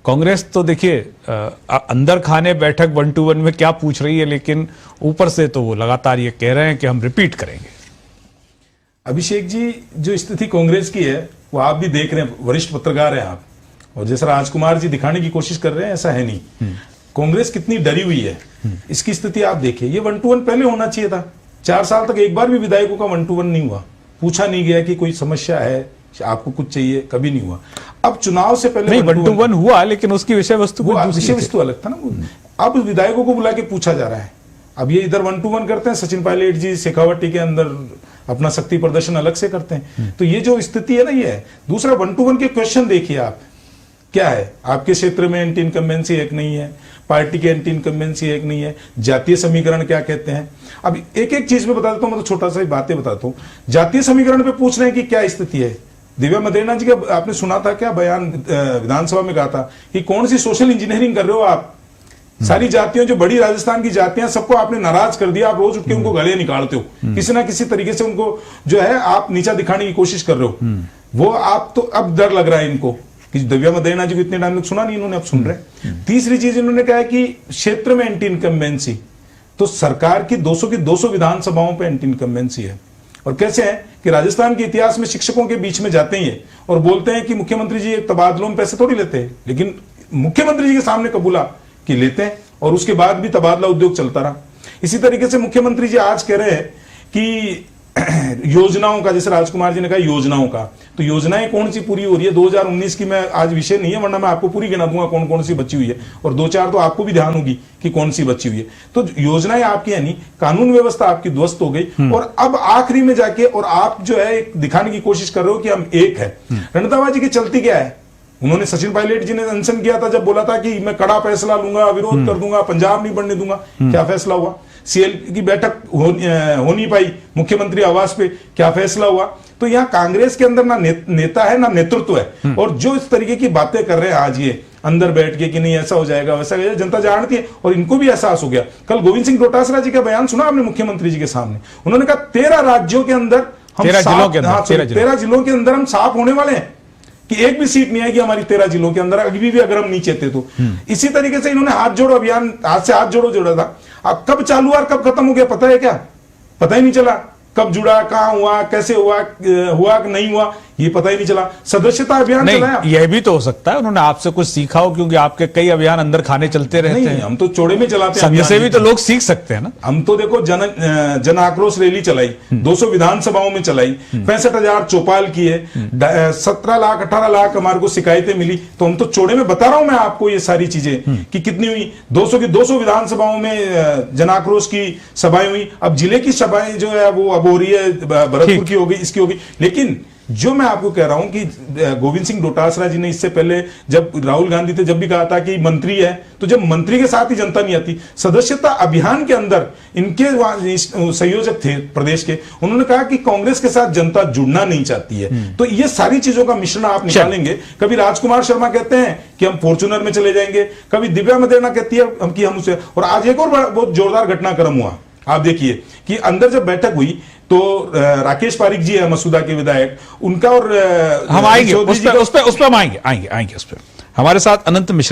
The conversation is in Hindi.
कांग्रेस तो देखिए अंदर खाने बैठक 1-to-1 में क्या पूछ रही है, लेकिन ऊपर से तो वो लगातार ये कह रहे हैं कि हम रिपीट करेंगे। अभिषेक जी, जो स्थिति कांग्रेस की है वो आप भी देख रहे हैं, वरिष्ठ पत्रकार हैं आप, और जैसा राजकुमार जी दिखाने की कोशिश कर रहे हैं ऐसा है नहीं। कांग्रेस कितनी डरी हुई है, इसकी स्थिति आप देखिए। ये 1-to-1 पहले होना चाहिए था। 4 साल तक एक बार भी विधायकों का 1-to-1 नहीं हुआ, पूछा नहीं गया कि कोई समस्या है, आपको कुछ चाहिए, कभी नहीं हुआ। अब चुनाव से पहले नहीं 1-to-1 हुआ, लेकिन उसकी विषय वस्तु विषय वस्तु अलग था ना। अब विधायकों को बुला के पूछा जा रहा है। अब ये इधर 1-to-1 करते हैं, सचिन पायलट जी शेखावटी के अंदर अपना शक्ति प्रदर्शन अलग से करते हैं। तो ये जो स्थिति है ना, ये है। दूसरा 1-to-1 के क्वेश्चन देखिए आप, क्या है आपके क्षेत्र में एंटी इनकम्बेंसी एक नहीं है, पार्टी की एंटी इनकम्बेंसी एक नहीं है, जातीय समीकरण क्या कहते हैं। अब एक एक चीज में बता देता हूं, मैं तो छोटा सा ही बातें बताता हूं। जातीय समीकरण पे पूछ रहे हैं कि क्या स्थिति है। दिव्या मदेरणा जी का आपने सुना था क्या बयान, विधानसभा में कहा था कि कौन सी सोशल इंजीनियरिंग कर रहे हो आप, सारी जातियों, जो बड़ी राजस्थान की जातियां, सबको आपने नाराज कर दिया। आप रोज उठ के उनको गले निकालते हो, किसी ना किसी तरीके से उनको जो है आप नीचा दिखाने की कोशिश कर रहे हो। वो आप तो अब डर लग रहा है इनको कि दिव्या मदेरणा जी को इतने टाइम तक सुना नहीं इन्होंने, अब सुन रहे। तीसरी चीज इन्होंने कहा कि क्षेत्र में एंटी इनकम्बेंसी, तो सरकार की 200 विधानसभाओं पे एंटी इनकम्बेंसी है। और कैसे है कि राजस्थान के इतिहास में शिक्षकों के बीच में जाते हैं और बोलते हैं कि मुख्यमंत्री जी तबादलों में पैसे थोड़ी लेते हैं, लेकिन मुख्यमंत्री जी के सामने कबूला कि लेते हैं, और उसके बाद भी तबादला उद्योग चलता रहा। इसी तरीके से मुख्यमंत्री जी आज कह रहे हैं कि योजनाओं का, जैसे राजकुमार जी ने कहा योजनाओं का, तो योजनाएं कौन सी पूरी हो रही है 2019 की, मैं आज विषय नहीं है, वरना मैं आपको पूरी गिना दूंगा कौन कौन सी बची हुई है, और 2-4 तो आपको भी ध्यान होगी कि कौन सी बची हुई है। तो योजनाएं आपकी है नहीं, कानून व्यवस्था आपकी ध्वस्त हो गई, और अब आखिरी में जाके और आप जो है दिखाने की कोशिश कर रहे हो कि हम एक है। रणताबाजी की चलती क्या है, उन्होंने सचिन पायलट जी ने अनशन किया था, जब बोला था कि मैं कड़ा फैसला लूंगा, विरोध कर दूंगा, पंजाब नहीं बढ़ने दूंगा। क्या फैसला हुआ? सीएल की बैठक हो नहीं पाई, मुख्यमंत्री आवास पे क्या फैसला हुआ? तो यहाँ कांग्रेस के अंदर ना नेता है ना नेतृत्व है, और जो इस तरीके की बातें कर रहे हैं आज ये अंदर बैठ के कि नहीं ऐसा हो जाएगा वैसा हो जाएगा, जनता जानती है और इनको भी एहसास हो गया। कल गोविंद सिंह डोटासरा जी का बयान सुना आपने मुख्यमंत्री जी के सामने, उन्होंने कहा 13 राज्यों के अंदर हम 13 जिलों के अंदर हम साफ होने वाले हैं कि एक भी सीट नहीं आएगी हमारी 13 जिलों के अंदर, अभी भी अगर हम नहीं चाहते तो। इसी तरीके से इन्होंने हाथ जोड़ो अभियान, हाथ से हाथ जोड़ो जोड़ा था। अब कब चालू और कब खत्म हो गया पता है क्या? पता ही नहीं चला। कब जुड़ा, कहां हुआ, कैसे हुआ कि नहीं हुआ, ये पता ही नहीं चला। सदस्यता अभियान चलाया। यह भी तो हो सकता है उन्होंने आपसे कुछ सीखा हो, क्योंकि आपके कई अभियान अंदर खाने चलते रहते हैं। हम तो चौड़े में चलाते हैं, संघ से भी तो लोग सीख सकते हैं ना। हम तो देखो जन आक्रोश रैली चलाई, 200 विधानसभाओं में चलाई, 65,000 चौपाल किए, 17 लाख 18 लाख हमारे को शिकायतें मिली। तो हम तो चौड़े में बता रहा हूं मैं आपको ये सारी चीजें कि कितनी हुई। 200 की 200 विधानसभाओं में जन आक्रोश की सभाएं हुई। अब जिले की सभाएं जो है वो अब हो रही है, भरतपुर की होगी, इसकी होगी। लेकिन जो मैं आपको कह रहा हूं कि गोविंद सिंह डोटासरा जी ने इससे पहले जब राहुल गांधी थे जब भी कहा था कि मंत्री है, तो जब मंत्री के साथ ही जनता नहीं आती। सदस्यता अभियान के अंदर इनके संयोजक थे प्रदेश के, उन्होंने कहा कि कांग्रेस के साथ जनता जुड़ना नहीं चाहती है। तो ये सारी चीजों का मिश्रण आप निकालेंगे। कभी राजकुमार शर्मा कहते हैं कि हम फॉर्च्यूनर में चले जाएंगे, कभी दिव्या मदेरणा कहती है कि हम उसे, और आज एक और बहुत जोरदार घटनाक्रम हुआ। आप देखिए कि अंदर जब बैठक हुई तो राकेश पारिक जी है मसूदा के विधायक, उनका और हम आएंगे उस पर हम आएंगे उस पर हमारे साथ अनंत मिश्रा